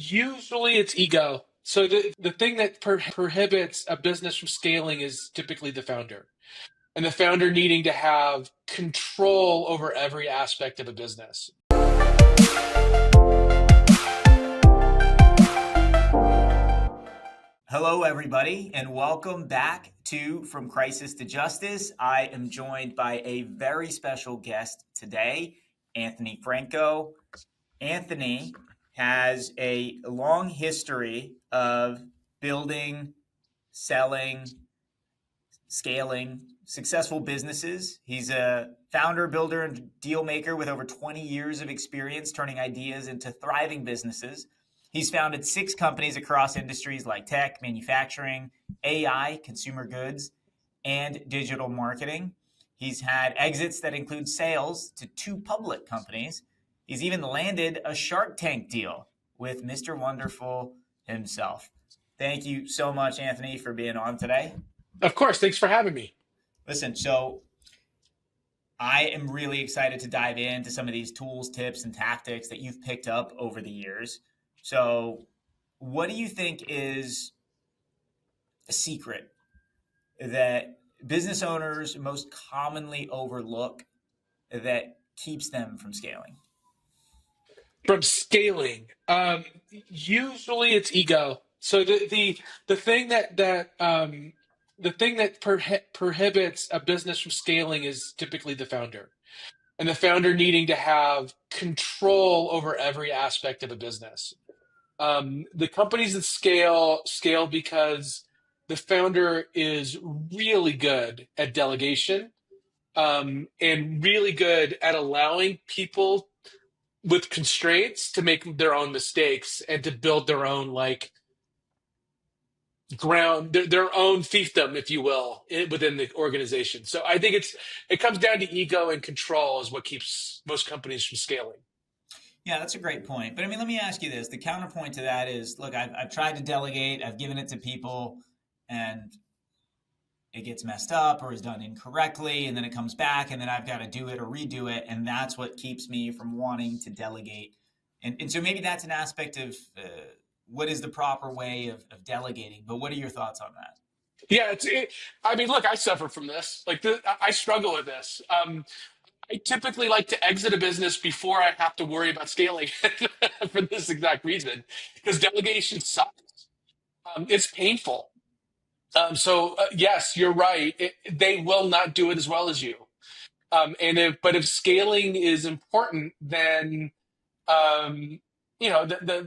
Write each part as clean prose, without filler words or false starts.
Usually it's ego. So the thing that prohibits a business from scaling is typically the founder. And the founder needing to have control over every aspect of a business. Hello, everybody, and welcome back to From Crisis to Justice. I am joined by a very special guest today, Anthony Franco. Anthony has a long history of building, selling, scaling successful businesses. He's a founder, builder, and deal maker with over 20 years of experience turning ideas into thriving businesses. He's founded 6 companies across industries like tech, manufacturing, AI, consumer goods, and digital marketing. He's had exits that include sales to 2 public companies. He's even landed a Shark Tank deal with Mr. Wonderful himself. Thank you so much, Anthony, for being on today. Of course, thanks for having me. Listen, so I am really excited to dive into some of these tools, tips, and tactics that you've picked up over the years. So, what do you think is a secret that business owners most commonly overlook that keeps them from scaling? From scaling, usually it's ego. So the thing that prohibits a business from scaling is typically the founder. And the founder needing to have control over every aspect of a business. The companies that scale because the founder is really good at delegation, and really good at allowing people with constraints to make their own mistakes and to build their own their own fiefdom, if you will, within the organization. So I think it comes down to ego and control is what keeps most companies from scaling. Yeah, that's a great point. But I mean, let me ask you this. The counterpoint to that is, look, I've tried to delegate, I've given it to people, and it gets messed up or is done incorrectly, and then it comes back, and then I've got to do it or redo it. And that's what keeps me from wanting to delegate. And so maybe that's an aspect of what is the proper way of delegating. But what are your thoughts on that? Yeah, I mean, look, I suffer from this. I struggle with this. I typically like to exit a business before I have to worry about scaling for this exact reason, because delegation sucks. It's painful. Yes, you're right. They will not do it as well as you. But if scaling is important, then the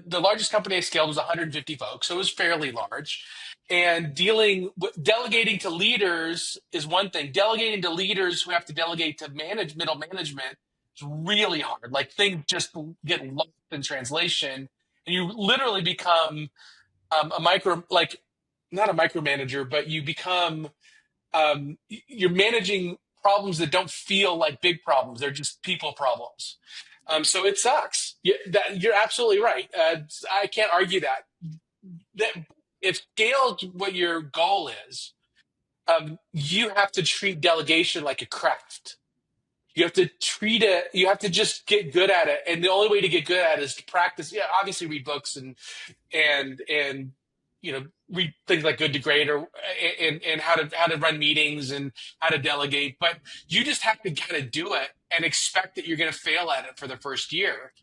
largest company I scaled was 150 folks, so it was fairly large. And delegating to leaders is one thing. Delegating to leaders who have to delegate to middle management is really hard. Like things just get lost in translation, and you literally become not a micromanager, but you become you're managing problems that don't feel like big problems. They're just people problems. So it sucks. You're absolutely right. I can't argue that. That if scale what your goal is, you have to treat delegation like a craft. You have to treat it. You have to just get good at it, and the only way to get good at it is to practice. Yeah, obviously read books and read things like Good to Great and how to run meetings and how to delegate. But you just have to kind of do it and expect that you're going to fail at it for the first year,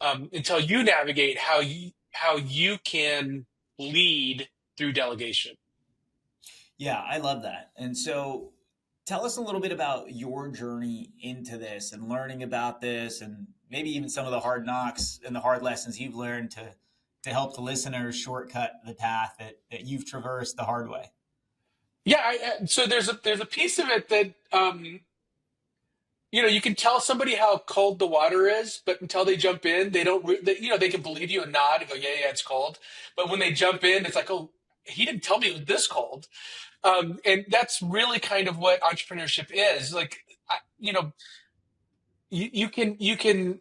until you navigate how you can lead through delegation. Yeah, I love that. And so tell us a little bit about your journey into this and learning about this, and maybe even some of the hard knocks and the hard lessons you've learned to help the listeners shortcut the path that you've traversed the hard way. Yeah, so there's a piece of it that you can tell somebody how cold the water is, but until they jump in, they don't. They can believe you and nod and go, yeah, yeah, it's cold. But when they jump in, it's like, oh, he didn't tell me it was this cold. And that's really kind of what entrepreneurship is. You can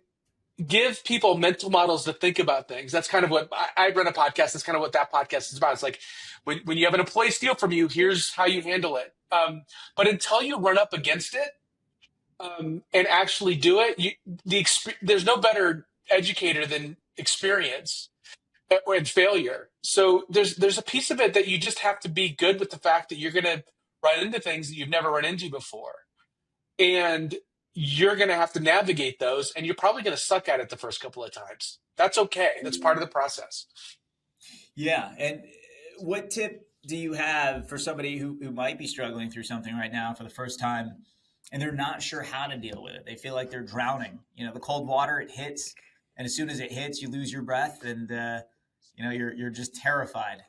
give people mental models to think about things. That's kind of what I run a podcast. That's kind of what that podcast is about. It's like when you have an employee steal from you, here's how you handle it. But until you run up against it, and actually do it, there's no better educator than experience. and failure. So there's a piece of it that you just have to be good with the fact that you're going to run into things that you've never run into before, and you're going to have to navigate those, and you're probably going to suck at it the first couple of times. That's okay. That's part of the process. Yeah. And what tip do you have for somebody who might be struggling through something right now for the first time and they're not sure how to deal with it? They feel like they're drowning. The cold water, it hits. And as soon as it hits, you lose your breath and, you're just terrified.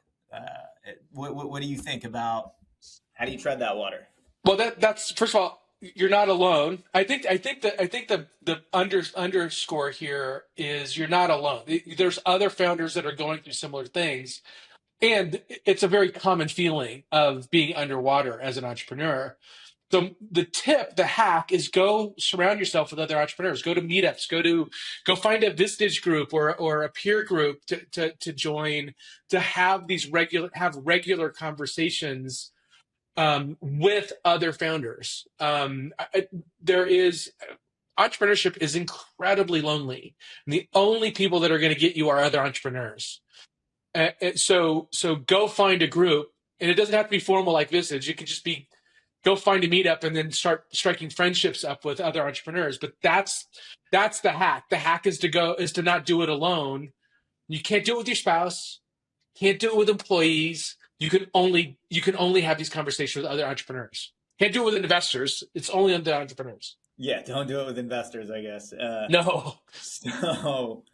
What do you think about how do you tread that water? Well, that's first of all, you're not alone. I think the underscore here is you're not alone. There's other founders that are going through similar things, and it's a very common feeling of being underwater as an entrepreneur. So the tip, the hack is go surround yourself with other entrepreneurs. Go to meetups. Go find a Vistage group or a peer group to join, to have these regular conversations with other founders. There is Entrepreneurship is incredibly lonely, and the only people that are going to get you are other entrepreneurs. So go find a group, and it doesn't have to be formal like Visage. It could just be go find a meetup and then start striking friendships up with other entrepreneurs. But that's the hack. The hack is to not do it alone. You can't do it with your spouse. Can't do it with employees. You can only have these conversations with other entrepreneurs. Can't do it with investors. It's only under entrepreneurs. Yeah, don't do it with investors, I guess. No, So,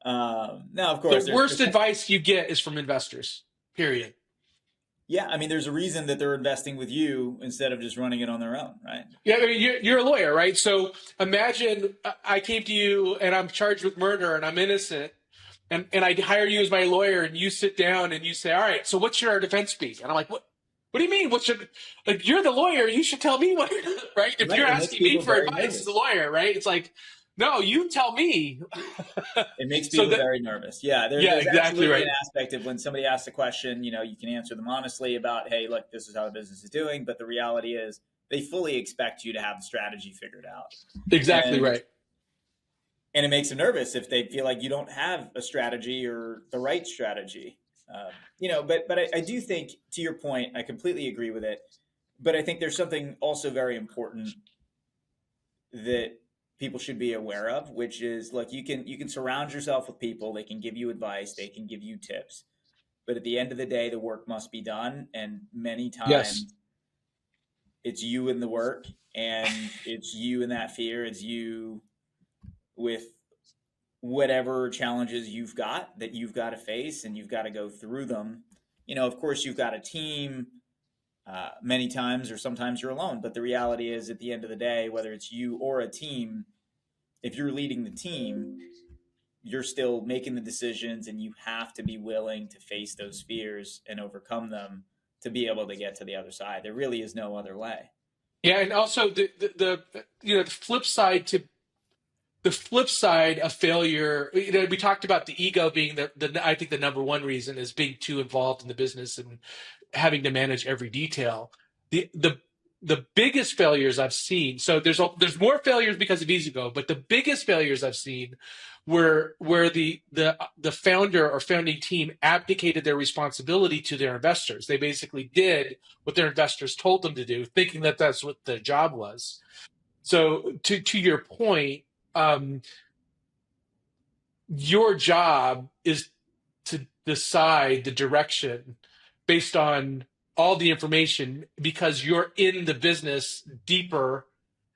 now, of the course, worst advice you get is from investors. Period. yeah, I mean, there's a reason that they're investing with you instead of just running it on their own, right? Yeah, I mean, you're a lawyer, right? So imagine I came to you and I'm charged with murder and I'm innocent, and I hire you as my lawyer, and you sit down and you say, "All right, so what should our defense be?" And I'm like, "What? What do you mean? What should like? You're the lawyer. You should tell me what, right? If Right. you're It makes asking me people for very advice as a nervous. lawyer, right? It's like, no, you tell me." It makes So people that, very nervous. Yeah, yeah, there's exactly absolutely right. an aspect of when somebody asks a question, you can answer them honestly about, hey, look, this is how the business is doing. But the reality is they fully expect you to have the strategy figured out. Exactly And right. and it makes them nervous if they feel like you don't have a strategy or the right strategy. But I do think, to your point, I completely agree with it. But I think there's something also very important that people should be aware of, which is like you can surround yourself with people. They can give you advice, they can give you tips, but at the end of the day, the work must be done. And many Yes. times, it's you in the work, and it's you in that fear. It's you with whatever challenges you've got to face, and you've got to go through them. Of course, you've got a team many times, or sometimes you're alone. But the reality is, at the end of the day, whether it's you or a team, if you're leading the team, you're still making the decisions, and you have to be willing to face those fears and overcome them to be able to get to the other side. There really is no other way. Yeah, and also the flip side of failure, we talked about the ego being I think the number one reason is being too involved in the business and having to manage every detail. The biggest failures I've seen, so there's more failures because of ego, but the biggest failures I've seen were where the founder or founding team abdicated their responsibility to their investors. They basically did what their investors told them to do, thinking that that's what their job was. So to your point, um, your job is to decide the direction based on all the information because you're in the business deeper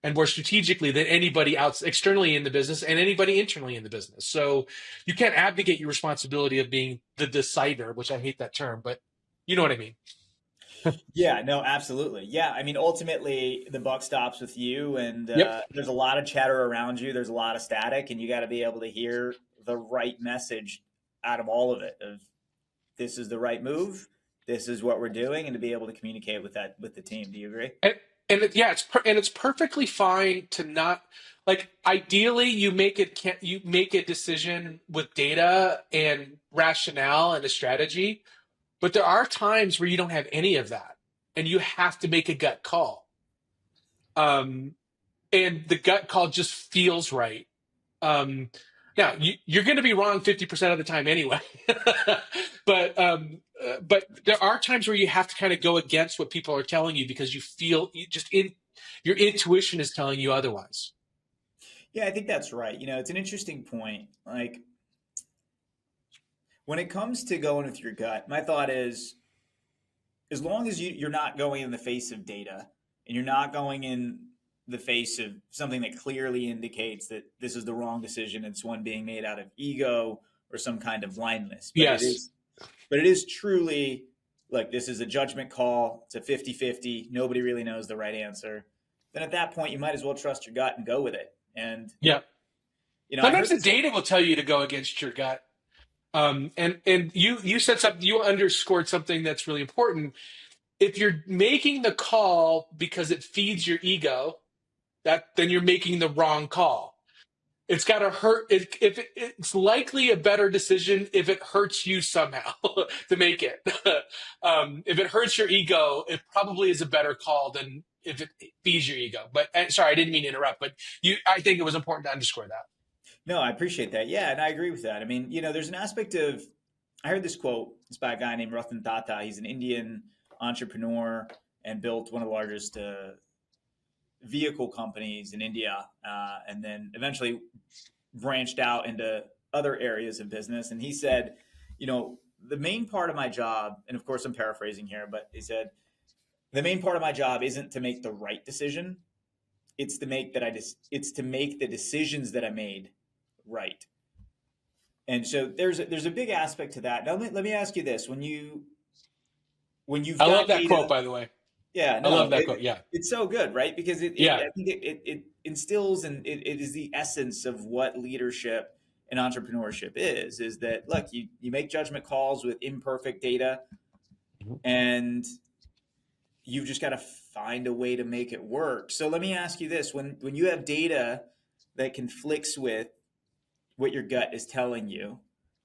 and more strategically than anybody else externally in the business and anybody internally in the business. So you can't abdicate your responsibility of being the decider, which I hate that term, but you know what I mean. Yeah, no, absolutely. Yeah, I mean, ultimately, the buck stops with you, and Yep. there's a lot of chatter around you. There's a lot of static, and you got to be able to hear the right message out of all of it. Of this is the right move, this is what we're doing, and to be able to communicate with that with the team. Do you agree? Yeah, it's perfectly fine to not like. Ideally, you make a decision with data and rationale and a strategy, but there are times where you don't have any of that, and you have to make a gut call. Um, and the gut call just feels right. Um, Now, you're going to be wrong 50% of the time anyway. But there are times where you have to kind of go against what people are telling you because you feel your intuition is telling you otherwise. Yeah, I think that's right. It's an interesting point. Like when it comes to going with your gut, my thought is as long as you're not going in the face of data and you're not going in the face of something that clearly indicates that this is the wrong decision, it's one being made out of ego or some kind of blindness. But it Yes. is but it is truly like this is a judgment call. It's a 50-50. Nobody really knows the right answer. Then at that point, you might as well trust your gut and go with it. And, Yeah. I Sometimes heard the this. data will tell you to go against your gut. And you said something, you underscored something that's really important. If you're making the call because it feeds your ego, then you're making the wrong call. It's got to hurt. It's likely a better decision if it hurts you somehow to make it. If it hurts your ego, it probably is a better call than if it feeds your ego. But sorry, I didn't mean to interrupt. But I think it was important to underscore that. No, I appreciate that. Yeah, and I agree with that. I mean, there's an aspect of, I heard this quote. It's by a guy named Ratan Tata. He's an Indian entrepreneur and built one of the largest vehicle companies in India, and then eventually branched out into other areas of business. And he said, the main part of my job, and of course I'm paraphrasing here, but he said, the main part of my job isn't to make the right decision. It's to make the decisions that I made right. And so there's a big aspect to that. Now let me ask you this: when you've I love got that quote, data, by the way. yeah, I love no, that quote. Yeah. it's so good, right? Because Yeah. I think it instills and it is the essence of what leadership and entrepreneurship is that look, you make judgment calls with imperfect data, and you've just got to find a way to make it work. So let me ask you this: when you have data that conflicts with what your gut is telling you,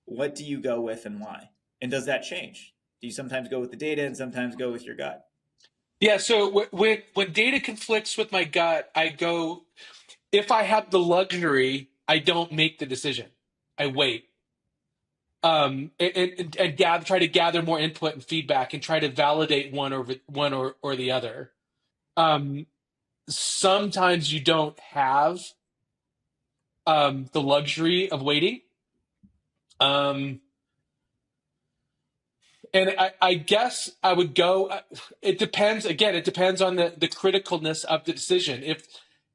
what do you go with and why? And does that change? Do you sometimes go with the data and sometimes go with your gut? Yeah. So when data conflicts with my gut, I go. If I have the luxury, I don't make the decision. I wait. And try to gather more input and feedback and try to validate one or the other. Um, Sometimes you don't have the luxury of waiting. Um, and I guess I would go. It depends. Again, it depends on the criticalness of the decision. If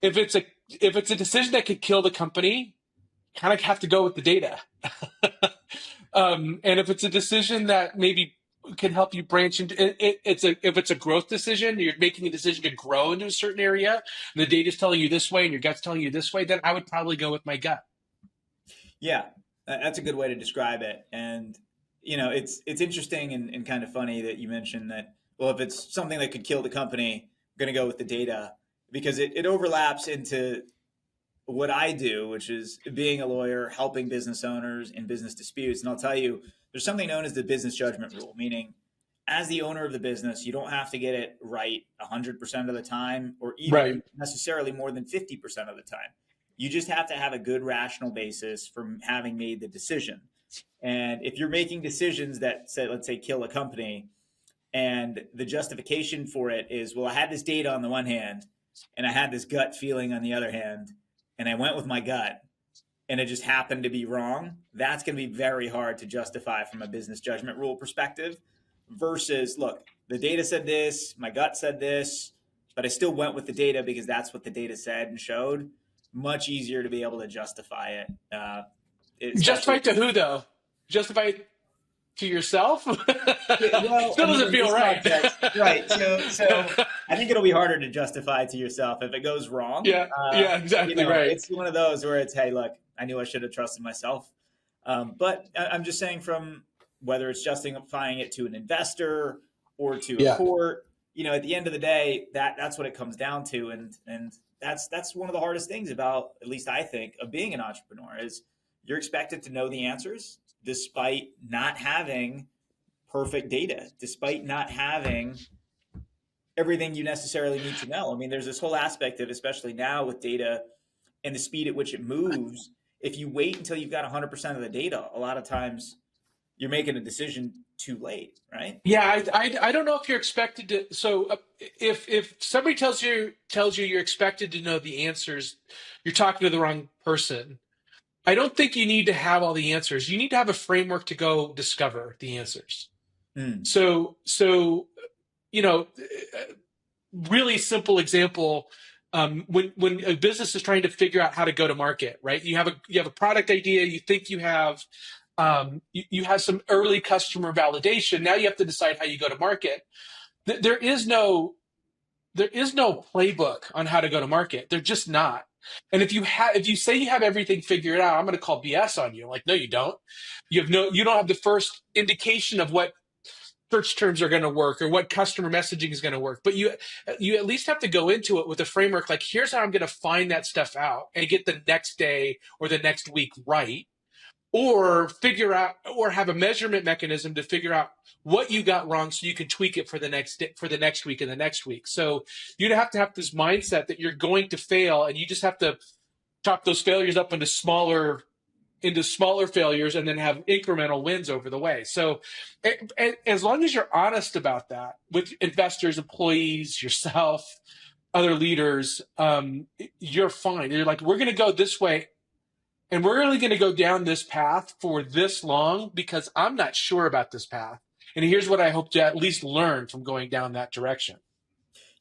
it's a if it's a decision that could kill the company, kind of have to go with the data. And if it's a decision that maybe can help you branch into if it's a growth decision, you're making a decision to grow into a certain area, and the data's telling you this way and your gut's telling you this way, then I would probably go with my gut. Yeah, that's a good way to describe it. And it's interesting and kind of funny that you mentioned that. Well, if it's something that could kill the company, I'm going to go with the data because it overlaps into what I do, which is being a lawyer, helping business owners in business disputes. And I'll tell you, there's something known as the business judgment rule, meaning as the owner of the business, you don't have to get it right 100% of the time, or Right. even necessarily more than 50% of the time. You just have to have a good rational basis for having made the decision. And if you're making decisions that say, let's say, kill a company, and the justification for it is, well, I had this data on the one hand, and I had this gut feeling on the other hand, and I went with my gut, and it just happened to be wrong. That's going to be very hard to justify from a business judgment rule perspective. Versus, look, the data said this, my gut said this, but I still went with the data because that's what the data said and showed. Much easier to be able to justify it, Justify especially. it to who though? Justify it to yourself? Yeah, well, I Still mean, doesn't in feel this right. context, right? So I think it'll be harder to justify to yourself if it goes wrong. Yeah, yeah, exactly right. It's one of those where it's, hey, look, I knew I should have trusted myself. But I'm just saying, from whether it's justifying it to an investor or to a Yeah. court, at the end of the day, that's what it comes down to, and that's one of the hardest things about, at least I think, of being an entrepreneur is you're expected to know the answers despite not having perfect data, despite not having everything you necessarily need to know. I mean, there's this whole aspect of, especially now with data and the speed at which it moves, if you wait until you've got 100% of the data, a lot of times you're making a decision too late, right? Yeah, I don't know if you're expected to. So if somebody tells you you're expected to know the answers, you're talking to the wrong person. I don't think you need to have all the answers. You need to have a framework to go discover the answers. Mm. So you know, really simple example. When a business is trying to figure out how to go to market, right? You have a product idea. You think you have some early customer validation. Now you have to decide how you go to market. There is no playbook on how to go to market. They're just not. And if you say you have everything figured out, I'm going to call BS on you. Like, no, you don't. You don't have the first indication of what search terms are going to work or what customer messaging is going to work. But you at least have to go into it with a framework. Like, here's how I'm going to find that stuff out and get the next day or the next week right, or figure out or have a measurement mechanism to figure out what you got wrong so you can tweak it for the next week and the next week. So you'd have to have this mindset that you're going to fail, and you just have to chop those failures up into smaller failures and then have incremental wins over the way. So as long as you're honest about that with investors, employees, yourself, other leaders, you're fine. You're like, we're going to go this way, and we're really going to go down this path for this long because I'm not sure about this path. And here's what I hope to at least learn from going down that direction.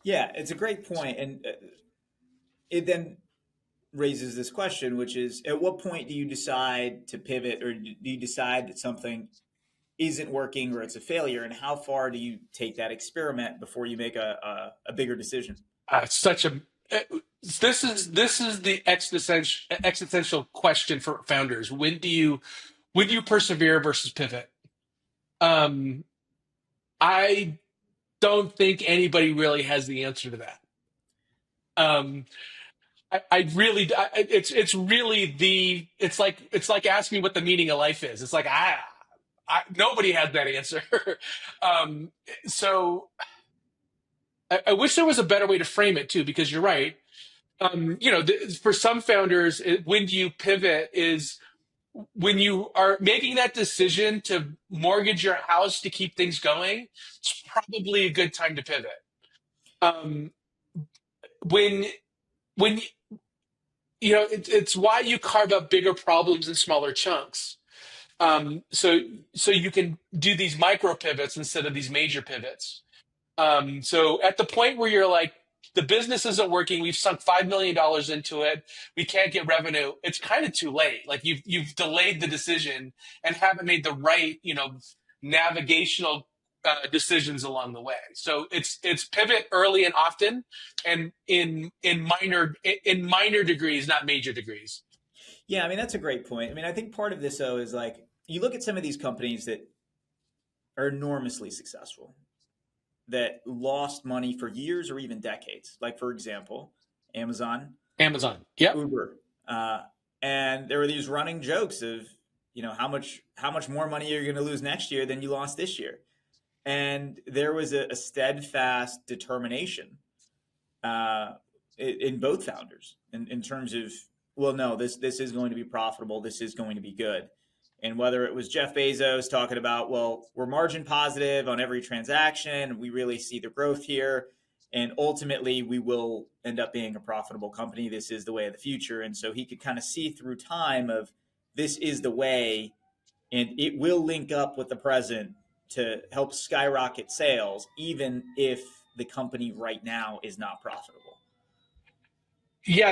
Yeah, it's a great point. And it then raises this question, which is, at what point do you decide to pivot, or do you decide that something isn't working or it's a failure? And how far do you take that experiment before you make a bigger decision? Such a This is the existential question for founders. When do you persevere versus pivot? Um, I don't think anybody really has the answer to that. Um, I really, it's like asking me what the meaning of life is. It's like nobody has that answer. um, so I wish there was a better way to frame it too, because you're right. For some founders, when do you pivot is when you are making that decision to mortgage your house to keep things going. It's probably a good time to pivot. Um, when when it's why you carve up bigger problems in smaller chunks. So you can do these micro pivots instead of these major pivots. So at the point where you're like, the business isn't working, we've sunk $5 million into it, we can't get revenue, it's kind of too late. Like, you've delayed the decision and haven't made the right, navigational decisions along the way. So it's pivot early and often, and in minor degrees, not major degrees. Yeah, I mean, that's a great point. I mean, I think part of this, though, is like, you look at some of these companies that are enormously successful, that lost money for years or even decades. Like, for example, Amazon, Amazon. Yep. Uber, uh, and there were these running jokes of, how much more money are you going to lose next year than you lost this year, and there was a steadfast determination in both founders in terms of, well, no, this is going to be profitable, this is going to be good. And whether it was Jeff Bezos talking about, well, we're margin positive on every transaction, we really see the growth here, and ultimately we will end up being a profitable company. This is the way of the future. And so he could kind of see through time of, this is the way, and it will link up with the present to help skyrocket sales, even if the company right now is not profitable. Yeah,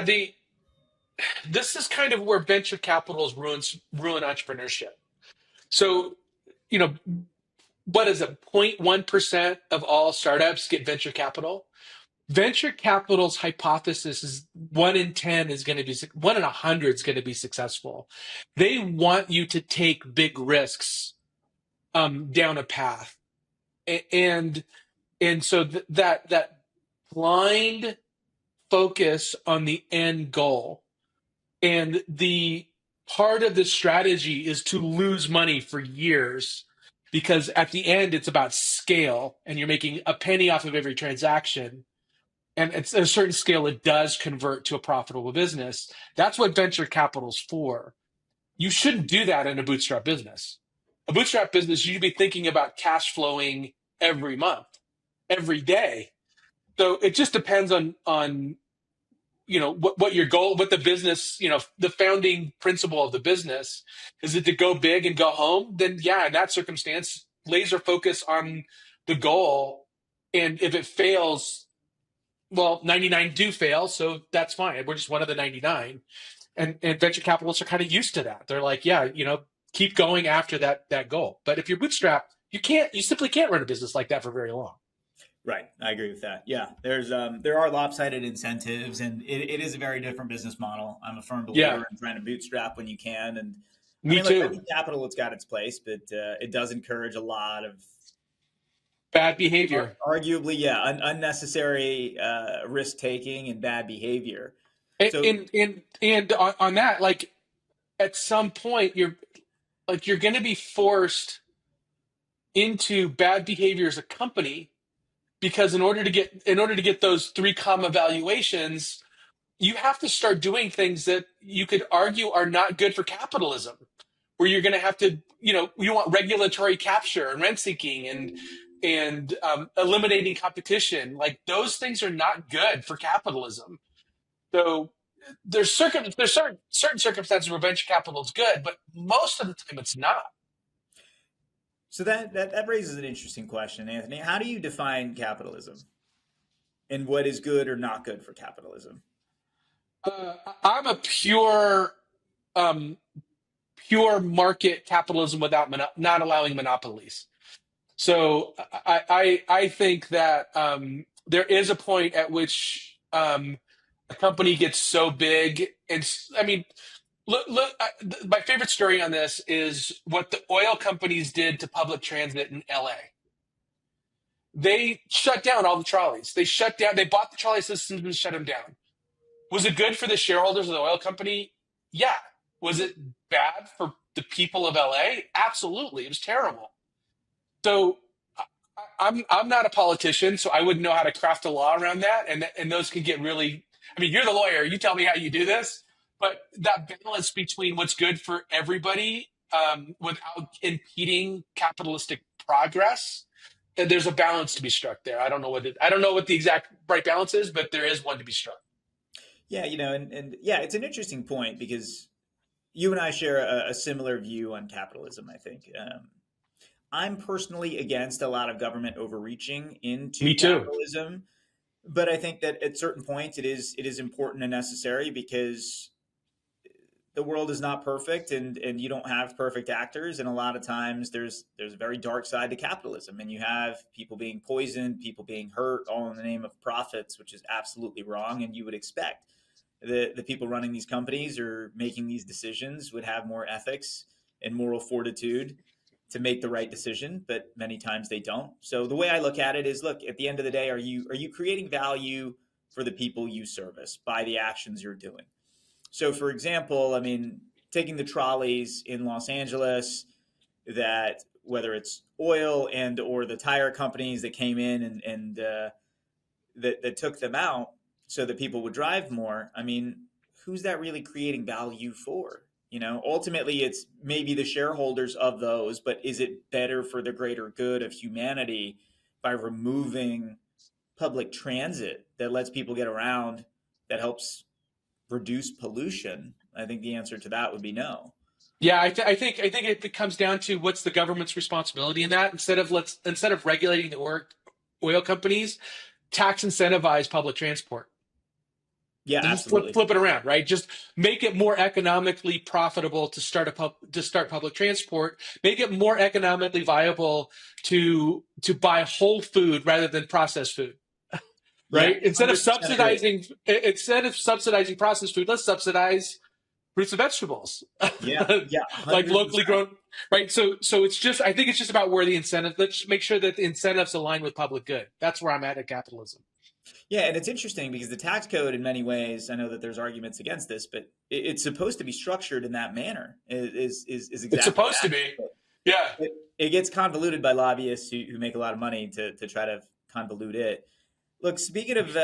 this is kind of where venture capitals ruin entrepreneurship. So, you know, what is it? 0.1% of all startups get venture capital. Venture capital's hypothesis is 1 in 10 is going to be 1 in 100 is going to be successful. They want you to take big risks down a path, and so that blind focus on the end goal. And the part of the strategy is to lose money for years, because at the end it's about scale and you're making a penny off of every transaction. and at a certain scale, it does convert to a profitable business. That's what venture capital's for. You shouldn't do that in a bootstrap business. A bootstrap business, you should be thinking about cash flowing every month, every day. So it just depends on what your goal, what the business, the founding principle of the business. Is it to go big and go home? Then yeah, in that circumstance, laser focus on the goal. And if it fails, well, 99 do fail, so that's fine. We're just one of the 99. And venture capitalists are kind of used to that. They're like, yeah, keep going after that goal. But if you're bootstrapped, you simply can't run a business like that for very long. Right. I agree with that. Yeah. There are lopsided incentives, and it is a very different business model. I'm a firm Yeah, believer in trying to bootstrap when you can. And I me mean, like, too. venture capital, it's got its place, but it does encourage a lot of Bad behavior. arguably, yeah, unnecessary risk taking and bad behavior. And So, and on that, like at some point, you're going to be forced into bad behavior as a company because in order to get those 3 comma valuations, you have to start doing things that you could argue are not good for capitalism, where you're going to have to, you want regulatory capture and rent seeking and eliminating competition. Like those things are not good for capitalism. So there's certain circumstances where venture capital is good, but most of the time it's not. that raises an interesting question, Anthony. How do you define capitalism, and what is good or not good for capitalism? Uh, I'm a um, pure market capitalism without not allowing monopolies. So I think that there is a point at which a company gets so big, and I mean, look. My favorite story on this is what the oil companies did to public transit in LA. They shut down all the trolleys. They shut down. They bought the trolley systems and shut them down. Was it good for the shareholders of the oil company? Yeah. Was it bad for the people of LA? Absolutely. It was terrible. So I'm not a politician, so I wouldn't know how to craft a law around that, and those can get really. I mean, you're the lawyer. You tell me how you do this, but that balance between what's good for everybody without impeding capitalistic progress, there's a balance to be struck there. I don't know what the exact right balance is, but there is one to be struck. Yeah, and yeah, it's an interesting point because you and I share a similar view on capitalism, I think. I'm personally against a lot of government overreaching into Me too. capitalism, but I think that at certain points it is important and necessary because the world is not perfect, and you don't have perfect actors, and a lot of times there's a very dark side to capitalism, and you have people being poisoned, people being hurt, all in the name of profits, which is absolutely wrong. And you would expect the people running these companies or making these decisions would have more ethics and moral fortitude to make the right decision, but many times they don't. So the way I look at it is, look, at the end of the day, are you creating value for the people you service by the actions you're doing? So, for example, I mean, taking the trolleys in Los Angeles, that whether it's oil and or the tire companies that came in and that took them out so that people would drive more. I mean, who's that really creating value for? Ultimately, it's maybe the shareholders of those, but is it better for the greater good of humanity by removing public transit that lets people get around, that helps reduce pollution? I think the answer to that would be no. Yeah, I think it comes down to what's the government's responsibility in that. Instead of regulating the oil companies, tax incentivize public transport. Yeah, So just flip absolutely. flip it around, right? Just make it more economically profitable to start public transport. Make it more economically viable to buy whole food rather than processed food, Yeah, right? Instead of 100% agree. subsidizing processed food, let's subsidize fruits and vegetables, Yeah, yeah, like locally 100%. grown, right? So I think it's just about where the incentive. Let's make sure that the incentives align with public good. That's where I'm at capitalism. Yeah, and it's interesting because the tax code, in many ways, I know that there's arguments against this, but it's supposed to be structured in that manner. Is It's exactly supposed to that. be, yeah. It gets convoluted by lobbyists who make a lot of money to try to convolute it. Look, speaking of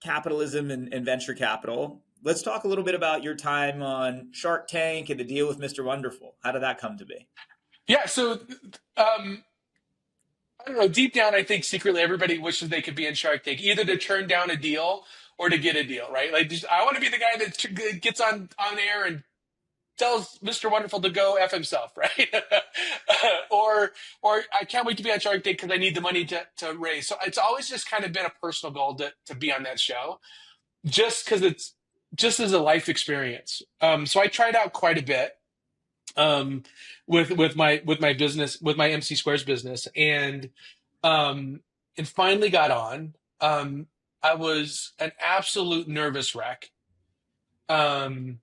capitalism and venture capital, let's talk a little bit about your time on Shark Tank and the deal with Mr. Wonderful. How did that come to be? Yeah, so I don't know. Deep down, I think secretly everybody wishes they could be in Shark Tank, either to turn down a deal or to get a deal, right? Like, just, I want to be the guy that gets on air and tells Mr. Wonderful to go f himself, right? Or I can't wait to be on Shark Tank because I need the money to raise. So it's always just kind of been a personal goal to be on that show, just because it's just as a life experience. So I tried out quite a bit um, with my business, with my MC Squares business, um, and finally got on. I was an absolute nervous wreck. Um,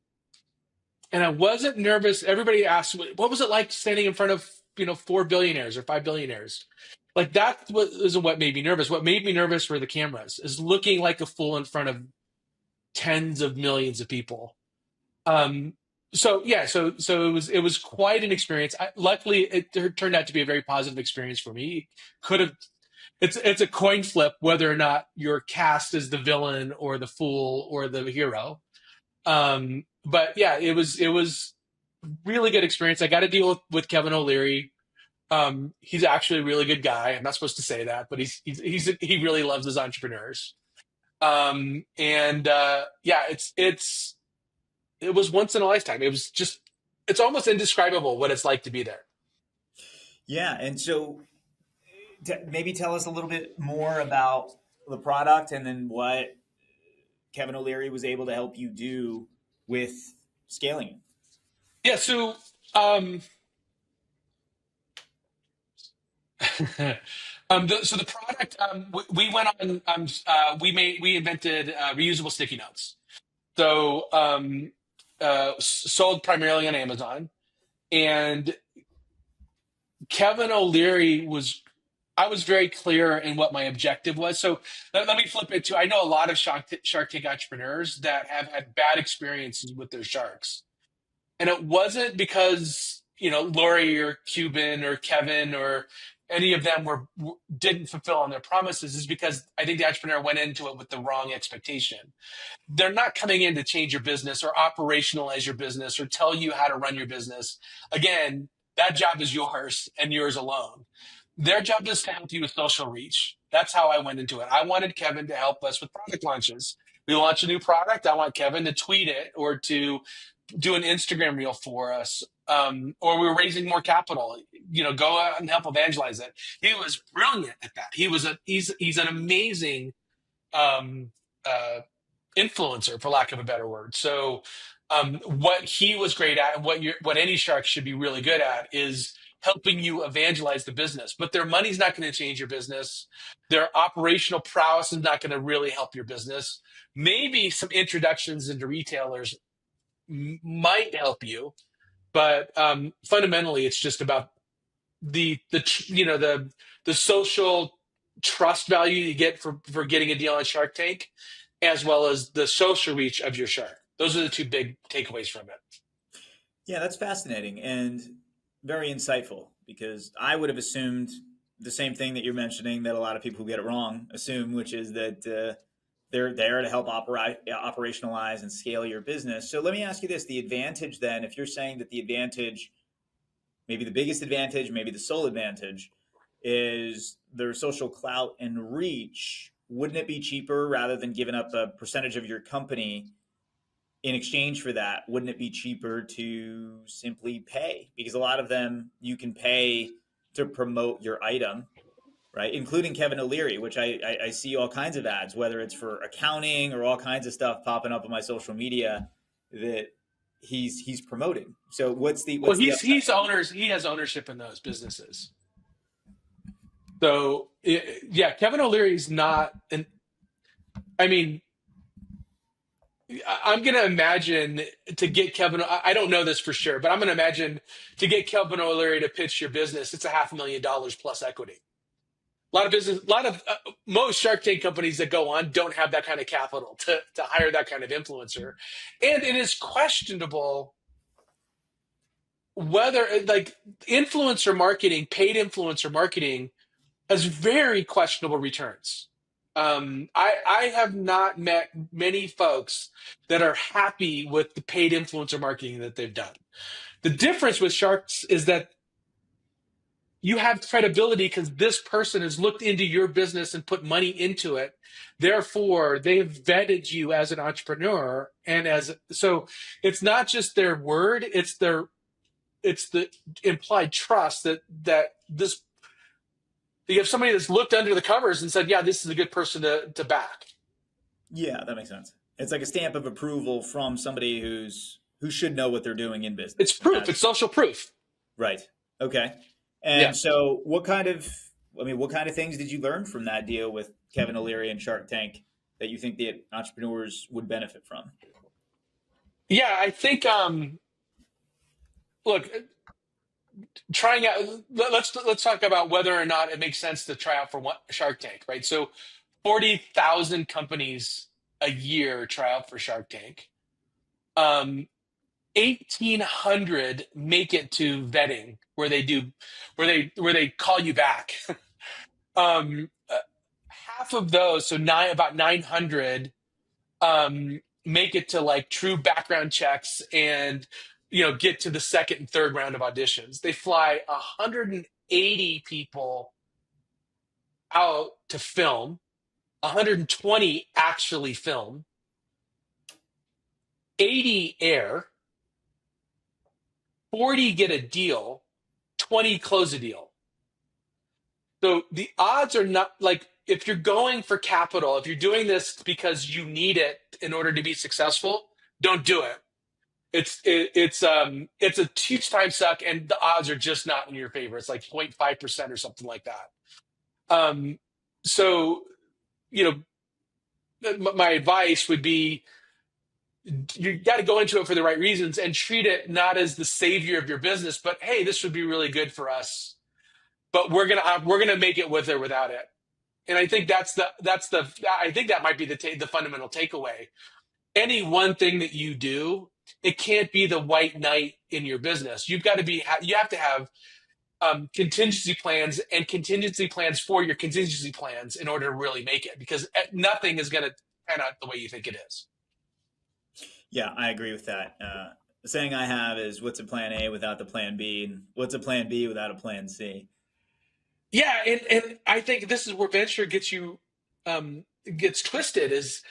and I wasn't nervous. Everybody asked, "What was it like standing in front of four billionaires or five billionaires?" Like that isn't what made me nervous. What made me nervous were the cameras, is looking like a fool in front of tens of millions of people. Um, so yeah, so it was quite an experience. Luckily, it turned out to be a very positive experience for me. Could have it's a coin flip whether or not you're cast as the villain or the fool or the hero. But yeah, it was really good experience. I got to deal with Kevin O'Leary. He's actually a really good guy. I'm not supposed to say that, but he really loves his entrepreneurs. And yeah, it was once in a lifetime. It's almost indescribable what it's like to be there. Yeah, and so maybe tell us a little bit more about the product and then what Kevin O'Leary was able to help you do with scaling it. Yeah. Um, so the product, we went on, we invented reusable sticky notes. So, sold primarily on Amazon. And Kevin O'Leary I was very clear in what my objective was. So let me flip it to, I know a lot of Shark Tank entrepreneurs that have had bad experiences with their sharks. And it wasn't because, Lori or Cuban or Kevin or any of them didn't fulfill on their promises. Is because I think the entrepreneur went into it with the wrong expectation. They're not coming in to change your business or operationalize your business or tell you how to run your business. Again, that job is yours and yours alone. Their job is to help you with social reach. That's how I went into it. I wanted Kevin to help us with product launches. We launch a new product. I want Kevin to tweet it or to do an Instagram reel for us. Or we were raising more capital. Go out and help evangelize it. He was brilliant at that. He's an amazing um, uh, influencer, for lack of a better word. So, what he was great at, and what any shark should be really good at, is helping you evangelize the business. But their money's not going to change your business. Their operational prowess is not going to really help your business. Maybe some introductions into retailers might help you, but fundamentally, it's just about the social trust value you get for getting a deal on Shark Tank, as well as the social reach of your shark. Those are the two big takeaways from it. Yeah, that's fascinating and very insightful because I would have assumed the same thing that you're mentioning that a lot of people who get it wrong assume, which is that they're there to help operationalize and scale your business. So let me ask you this: the advantage, then, if you're saying that the advantage, maybe the biggest advantage, maybe the sole advantage, is their social clout and reach, wouldn't it be cheaper rather than giving up a percentage of your company in exchange for that? Wouldn't it be cheaper to simply pay? Because a lot of them you can pay to promote your item, right? Including Kevin O'Leary, which I see all kinds of ads, whether it's for accounting or all kinds of stuff popping up on my social media that he's promoting. So Well, what's the upside? he has ownership in those businesses. So yeah, Kevin O'Leary's not an. I mean, I'm going to imagine to get Kevin. I don't know this for sure, but I'm going to imagine to get Kevin O'Leary to pitch your business, it's a $500,000 plus equity. Most Shark Tank companies that go on don't have that kind of capital to hire that kind of influencer, and it is questionable whether like paid influencer marketing, has very questionable returns. I have not met many folks that are happy with the paid influencer marketing that they've done. The difference with sharks is that you have credibility because this person has looked into your business and put money into it. Therefore, they've vetted you as an entrepreneur, and as so it's not just their word, it's the implied trust that this you have somebody that's looked under the covers and said, yeah, this is a good person to back. Yeah, that makes sense. It's like a stamp of approval from somebody who should know what they're doing in It's business. And proof, it's social proof. right. Okay. Yeah. And so what kind of things did you learn from that deal with Kevin O'Leary and Shark Tank that you think the entrepreneurs would benefit from? Yeah, I think look, trying out let's talk about whether or not it makes sense to try out for Shark Tank, right? So 40,000 companies a year try out for Shark Tank. 1,800 make it to vetting where they call you back. um, uh, Half of those, so about 900, make it to like true background checks and get to the second and third round of auditions. They fly 180 people out to film, 120 actually film, 80 air, 40 get a deal, 20 close a deal. So the odds are not like, if you're going for capital, if you're doing this because you need it in order to be successful, don't do it. It's a huge time suck, and the odds are just not in your favor. It's like 0.5% or something like that. So you my advice would be, you got to go into it for the right reasons and treat it not as the savior of your business, but hey, this would be really good for us, but we're gonna make it with or without it. And I think I think that might be the fundamental takeaway. Any one thing that you do, it can't be the white knight in your business. You have to have contingency plans and contingency plans for your contingency plans in order to really make it, because nothing is going to pan out the way you think it is. Yeah, I agree with that. The saying I have is, "What's a plan A without the plan B, and what's a plan B without a plan C?" Yeah, and I think this is where venture gets twisted. Is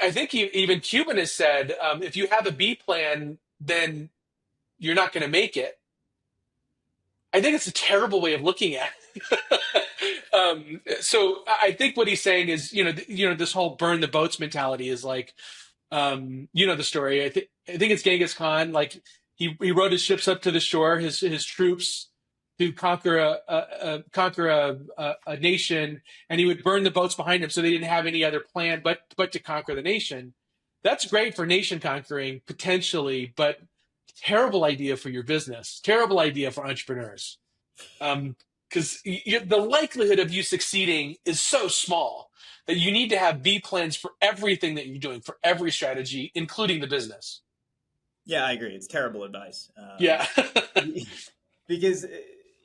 I think even Cuban has said, if you have a B plan, then you're not going to make it. I think it's a terrible way of looking at it. So I think what he's saying is, this whole burn the boats mentality is like, the story. I think it's Genghis Khan. Like he rode his ships up to the shore, his troops, to conquer a nation, and he would burn the boats behind him, so they didn't have any other plan but to conquer the nation. That's great for nation conquering potentially, but terrible idea for your business. Terrible idea for entrepreneurs. Because the likelihood of you succeeding is so small that you need to have B plans for everything that you're doing, for every strategy, including the business. Yeah, I agree. It's terrible advice. Yeah. Because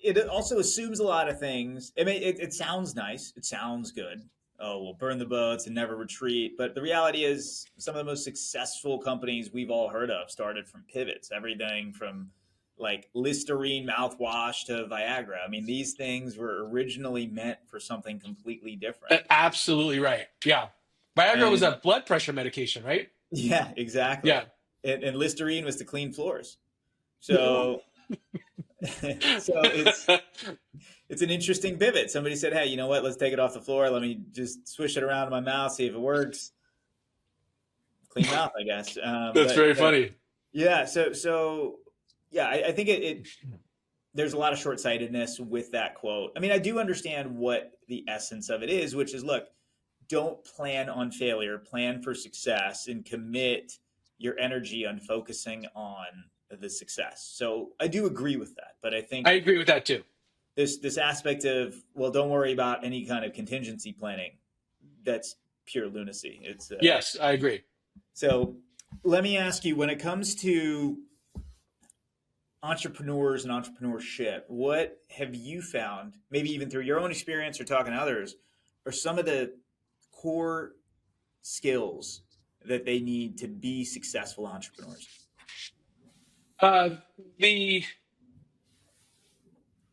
it also assumes a lot of things. I mean, it sounds nice. It sounds good. Oh, we'll burn the boats and never retreat. But the reality is, some of the most successful companies we've all heard of started from pivots. Everything from like Listerine mouthwash to Viagra. I mean, these things were originally meant for something completely different. Absolutely right. Yeah. Viagra was And a blood pressure medication, right? yeah, exactly. Yeah. And Listerine was to clean floors. So so it's an interesting pivot. Somebody said, "Hey, you know what? Let's take it off the floor. Let me just swish it around in my mouth, see if it works." Clean mouth, I guess. That's very funny. Yeah. So yeah, I think there's a lot of short sightedness with that quote. I mean, I do understand what the essence of it is, which is, look, don't plan on failure, plan for success, and commit your energy on focusing on the success. So I do agree with that, but I think I agree with that too. This aspect of, well, don't worry about any kind of contingency planning, that's pure lunacy. It's Yes, I agree. So let me ask you, when it comes to entrepreneurs and entrepreneurship, what have you found, maybe even through your own experience or talking to others, are some of the core skills that they need to be successful entrepreneurs? Uh, the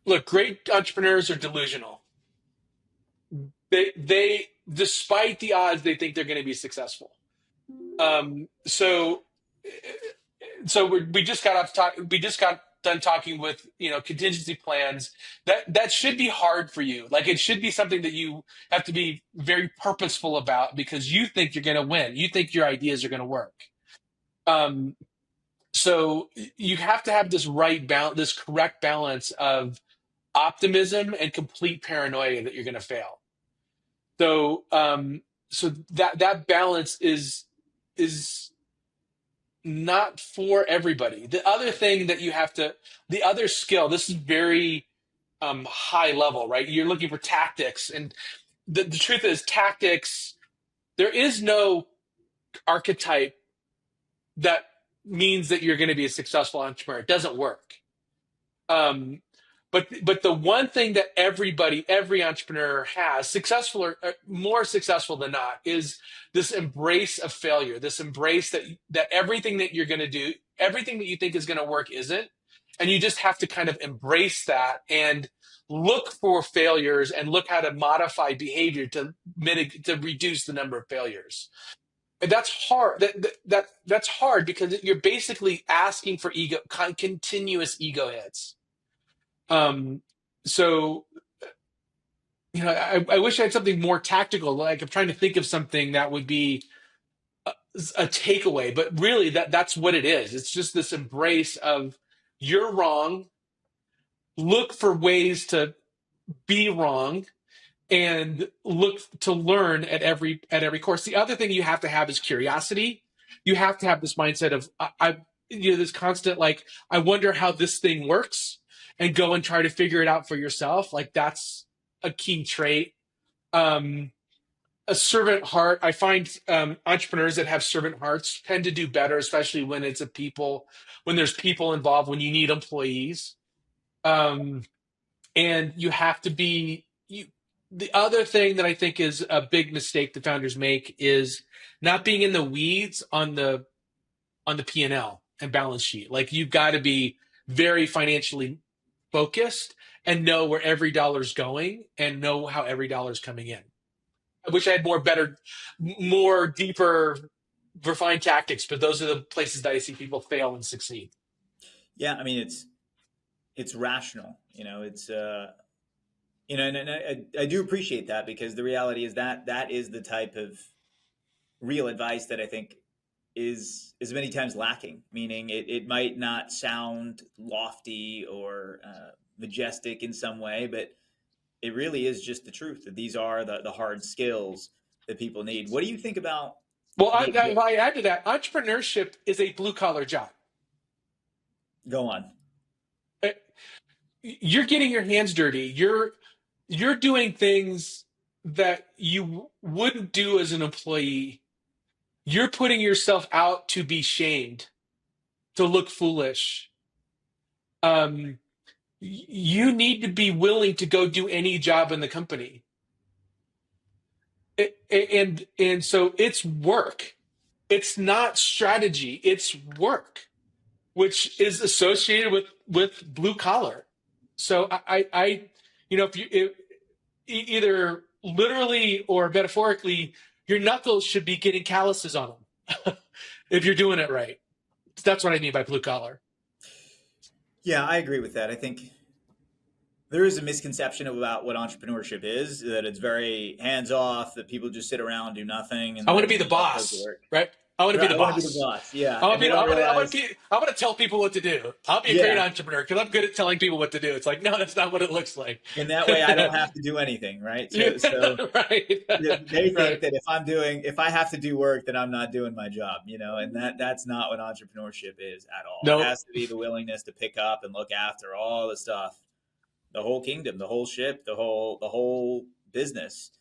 Look, great entrepreneurs are delusional. They despite the odds, they think they're going to be successful. Um, so we just got off talk. We just got done talking with contingency plans. That should be hard for you. Like it should be something that you have to be very purposeful about because you think you're going to win. You think your ideas are going to work. Um, so you have to have this right balance, this correct balance of optimism and complete paranoia that you're going to fail. So that balance is not for everybody. The other thing that the other skill, this is very high level, right? You're looking for tactics, and the truth is, tactics. There is no archetype that means that you're going to be a successful entrepreneur. It doesn't work. Um, but the one thing that every entrepreneur has, successful or more successful than not, is this embrace of failure. This embrace that everything that you're going to do, everything that you think is going to work isn't, and you just have to kind of embrace that and look for failures and look how to modify behavior to mitigate to reduce the number of failures. And that's hard. That's hard because you're basically asking for continuous ego hits. Um, so I wish I had something more tactical. Like I'm trying to think of something that would be a takeaway, but really that's what it is. It's just this embrace of you're wrong. Look for ways to be wrong and look to learn at every course. The other thing you have to have is curiosity. You have to have this mindset of this constant like I wonder how this thing works and go and try to figure it out for yourself. Like that's a key trait. A servant heart. I find entrepreneurs that have servant hearts tend to do better, especially when when there's people involved, when you need employees. Um, and you have to be you. The other thing that I think is a big mistake the founders make is not being in the weeds on the P&L and balance sheet. Like you've got to be very financially focused and know where every dollar's going and know how every dollar's coming in. I wish I had more deeper, refined tactics, but those are the places that I see people fail and succeed. Yeah, I mean it's rational. And I do appreciate that because the reality is that is the type of real advice that I think is many times lacking. Meaning it might not sound lofty or majestic in some way, but it really is just the truth that these are the hard skills that people need. What do you think about Well, the if I add to that, entrepreneurship is a blue collar job. go on? Uh, You're getting your hands dirty. You're doing things that you wouldn't do as an employee. You're putting yourself out to be shamed, to look foolish. Um, you need to be willing to go do any job in the company. And so it's work. It's not strategy. It's work, which is associated with blue collar. So if either literally or metaphorically, your knuckles should be getting calluses on them if you're doing it right. That's what I mean by blue collar. Yeah, I agree with that. I think there is a misconception about what entrepreneurship is, that it's very hands off, that people just sit around, do nothing, and I want to be then the stuff goes to boss, work. right? I want to be Right, the I want to be the boss. boss. Yeah, I want and to they be. don't realize. I want to tell people what to do. I'll be a great Yeah, entrepreneur because I'm good at telling people what to do. It's like, no, that's not what it looks like. and that way I don't have to do anything, right? Yeah, So right, they think right. that if I have to do work, then I'm not doing my job, and that's not what entrepreneurship is at all. It No, has to be the willingness to pick up and look after all the stuff, the whole kingdom, the whole ship, the whole business.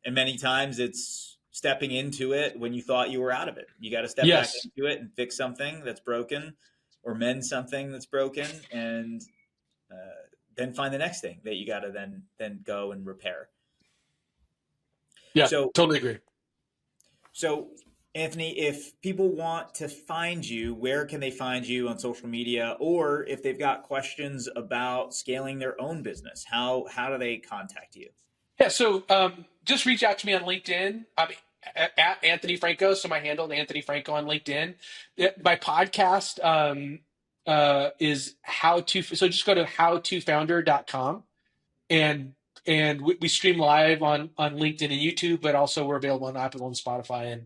And many times it's stepping into it when you thought you were out of it. You got to step back yes, into it and fix something that's broken or mend something that's broken, and then find the next thing that you got to then go and repair. Yeah, So, totally agree. so Anthony, if people want to find you, where can they find you on social media? Or if they've got questions about scaling their own business, how do they contact you? Yeah, so just reach out to me on LinkedIn. I'm at Anthony Franco, so my handle is Anthony Franco on LinkedIn. My podcast is how to. So just go to howtofounder.com, and we stream live on LinkedIn and YouTube, but also we're available on Apple and Spotify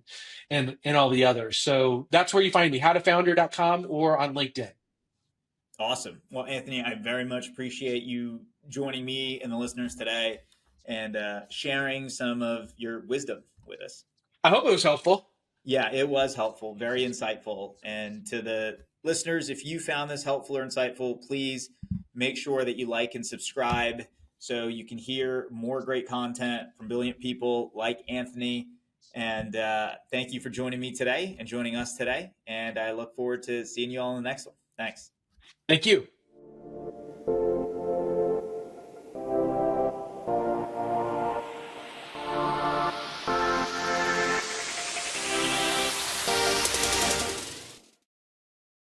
and all the others. So that's where you find me, howtofounder.com or on LinkedIn. Awesome. Well, Anthony, I very much appreciate you joining me and the listeners today and sharing some of your wisdom with us. I hope it was helpful. Yeah, it was helpful, very insightful. And to the listeners, if you found this helpful or insightful, please make sure that you like and subscribe so you can hear more great content from brilliant people like Anthony. And thank you for joining me today and joining us today. And I look forward to seeing you all in the next one. Thanks. Thank you.